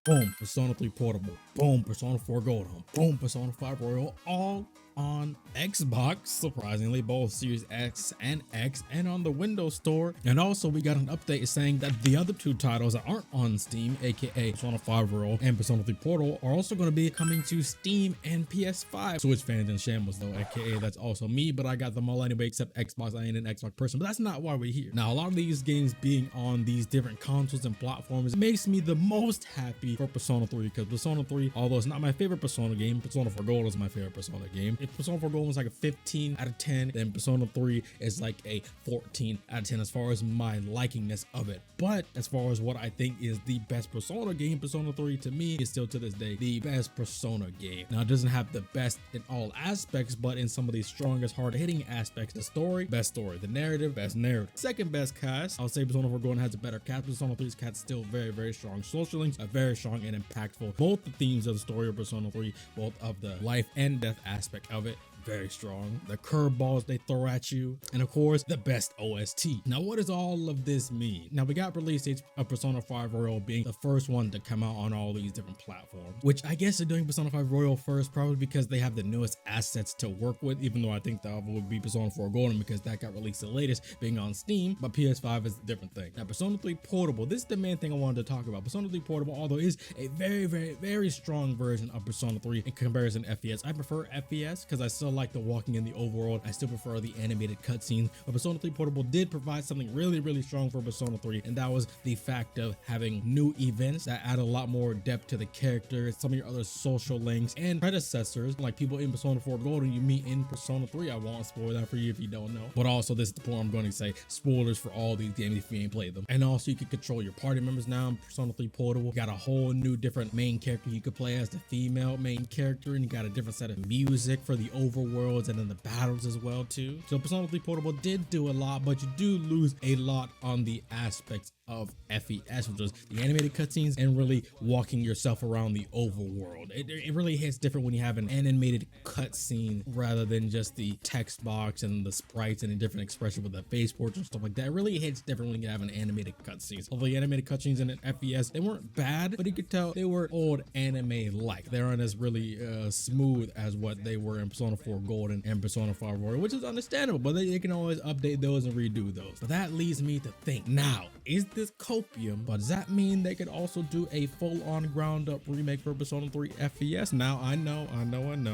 Boom, Persona 3 Portable. Boom, Persona 4 Gold Home. Boom, Persona 5 Royal. All on Xbox, surprisingly, both Series X and X, and on the Windows Store. And also, we got an update saying that the other two titles that aren't on Steam, aka Persona 5 Royal and Persona 3 Portal, are also going to be coming to Steam and PS5. Switch fans in shambles, though, aka that's also me, but I got them all anyway, except Xbox. I ain't an Xbox person, but that's not why we're here. Now, a lot of these games being on these different consoles and platforms makes me the most happy for Persona 3, because Persona 3, although it's not my favorite Persona game, Persona 4 Gold is my favorite Persona game. If Persona 4 Gold was like a 15 out of 10, then Persona 3 is like a 14 out of 10 as far as my likingness of it. But as far as what I think is the best Persona game, Persona 3 to me is still to this day the best Persona game. Now, it doesn't have the best in all aspects, but in some of the strongest, hard-hitting aspects, the story, best story, the narrative, best narrative, second best cast. I'll say Persona 4 Gold has a better cast. Persona 3's cast still very, very strong. Social links are very strong and impactful. Both the themes of the story of Persona 3, both of the life and death aspect of it, very strong. The curveballs they throw at you, and of course the best OST. Now, what does all of this mean? Now, we got release dates of Persona 5 Royal being the first one to come out on all these different platforms, which I guess they're doing Persona 5 Royal first, probably because they have the newest assets to work with, even though I think the other would be Persona 4 Golden because that got released the latest being on Steam, but PS5 is a different thing. Now, Persona 3 Portable, this is the main thing I wanted to talk about. Persona 3 Portable, although is a very, very, very strong version of Persona 3 in comparison to FES. I prefer FES because I still like the walking in the overworld. I still prefer the animated cutscenes, but Persona 3 Portable did provide something really, really strong for Persona 3, and that was the fact of having new events that add a lot more depth to the characters, some of your other social links and predecessors, like people in Persona 4 Golden you meet in Persona 3. I won't spoil that for you if you don't know, but also this is the point I'm going to say, spoilers for all these games if you ain't played them. And also, you can control your party members now in Persona 3 Portable. You got a whole new different main character you could play as, the female main character, and you got a different set of music for the overworlds and then the battles as well too. So Persona 3 Portable did do a lot, but you do lose a lot on the aspects of FES, which was the animated cutscenes and really walking yourself around the overworld. It really hits different when you have an animated cutscene rather than just the text box and the sprites and a different expression with the face portrait and stuff like that. It really hits different when you have an animated cutscenes. Although the animated cutscenes in an FES, they weren't bad, but you could tell they were old anime-like. They aren't as really smooth as what they were in Persona 4 Golden and Persona 5 Royal, which is understandable, but they can always update those and redo those. But that leads me to think, now, is this copium, but does that mean they could also do a full-on ground-up remake for Persona 3 FES? Now, I know.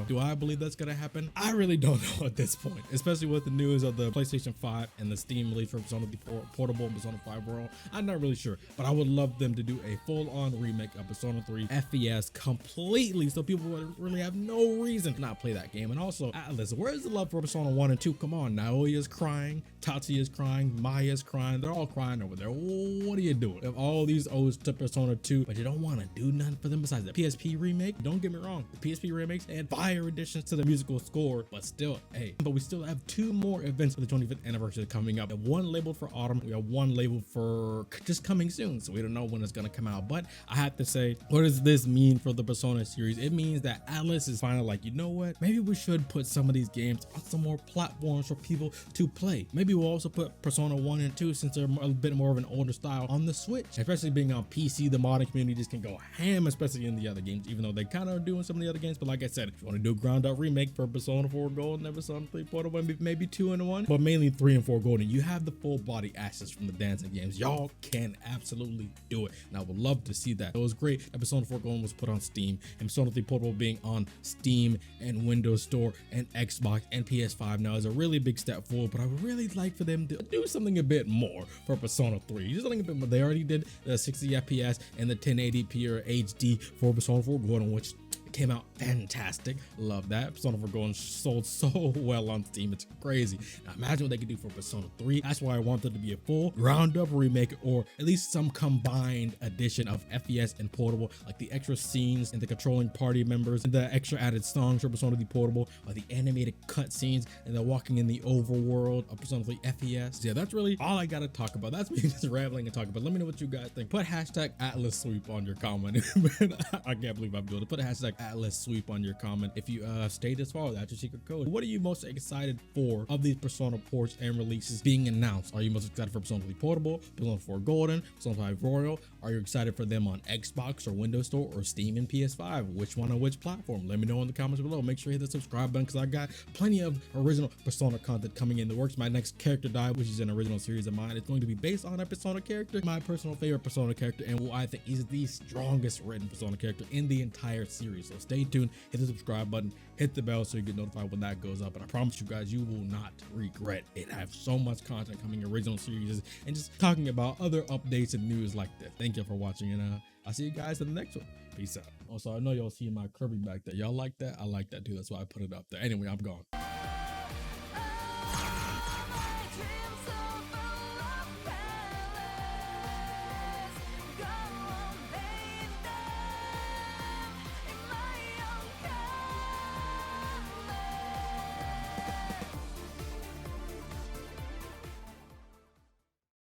Do I believe that's gonna happen? I really don't know at this point, especially with the news of the PlayStation 5 and the Steam release for Persona 3 Portable and Persona 5 Royal. I'm not really sure, but I would love them to do a full-on remake of Persona 3 FES completely, so people would really have no reason to not play that game. And also, Atlas, where's the love for Persona 1 and 2? Come on, Naoya's crying, Tatsuya's crying, Maya's crying, they're all crying over there. What are you doing? If all these odes to Persona 2, but you don't want to do nothing for them besides the PSP remake, don't get me wrong, the PSP remakes and fire additions to the musical score, but still, hey, but we still have two more events for the 25th anniversary coming up. We have one labeled for autumn, we have one labeled for just coming soon, so we don't know when it's going to come out. But I have to say, what does this mean for the Persona series? It means that Atlas is finally like, you know what, maybe we should put some of these games on some more platforms for people to play. Maybe we'll also put Persona 1 and 2, since they're a bit more of an older style, on the Switch. Especially being on PC, the modding community just can go ham, especially in the other games, even though they kind of are doing some of the other games. But like I said, if you want to do a ground up remake for Persona 4 Gold and Persona 3 Portable, maybe 2 in 1, but mainly 3 and 4 Gold, and you have the full body assets from the dancing games, y'all can absolutely do it. And I would love to see that. It was great that Persona 4 Gold was put on Steam, and Persona 3 Portable being on Steam and Windows Store and Xbox and PS5 now is a really big step forward. But I would really like for them to do something a bit more for Persona 3. Just something a bit more. They already did the 60 FPS and the 1080p or HD for Persona 4 Golden, which came out fantastic. Love that. Persona 4 Golden sold so well on Steam, it's crazy. Now imagine what they could do for Persona 3. That's why I want there to be a full ground up remake, or at least some combined edition of FES and Portable, like the extra scenes and the controlling party members and the extra added songs for Persona 3 Portable, or the animated cutscenes and the walking in the overworld of Persona 3 FES. Yeah, that's really all I gotta talk about. That's me just rambling and talking, but let me know what you guys think. Put hashtag Atlas Sweep on your comment. I can't believe I'm doing it. Put a hashtag Atlas sweep on your comment. If you stayed this far, that's your secret code. What are you most excited for of these Persona ports and releases being announced? Are you most excited for Persona 3 Portable, Persona 4 Golden, Persona 5 Royal? Are you excited for them on Xbox or Windows Store or Steam and PS5? Which one on which platform? Let me know in the comments below. Make sure you hit the subscribe button because I got plenty of original Persona content coming in the works. My next character die, which is an original series of mine, it's going to be based on a Persona character, my personal favorite Persona character, and who I think is the strongest written Persona character in the entire series. So stay tuned, hit the subscribe button, hit the bell so you get notified when that goes up. And I promise you guys, you will not regret it. I have so much content coming in original series and just talking about other updates and news like this. Thank you for watching, and I'll see you guys in the next one. Peace out. Also, I know y'all see my Kirby back there. Y'all like that? I like that too. That's why I put it up there. Anyway, I'm gone.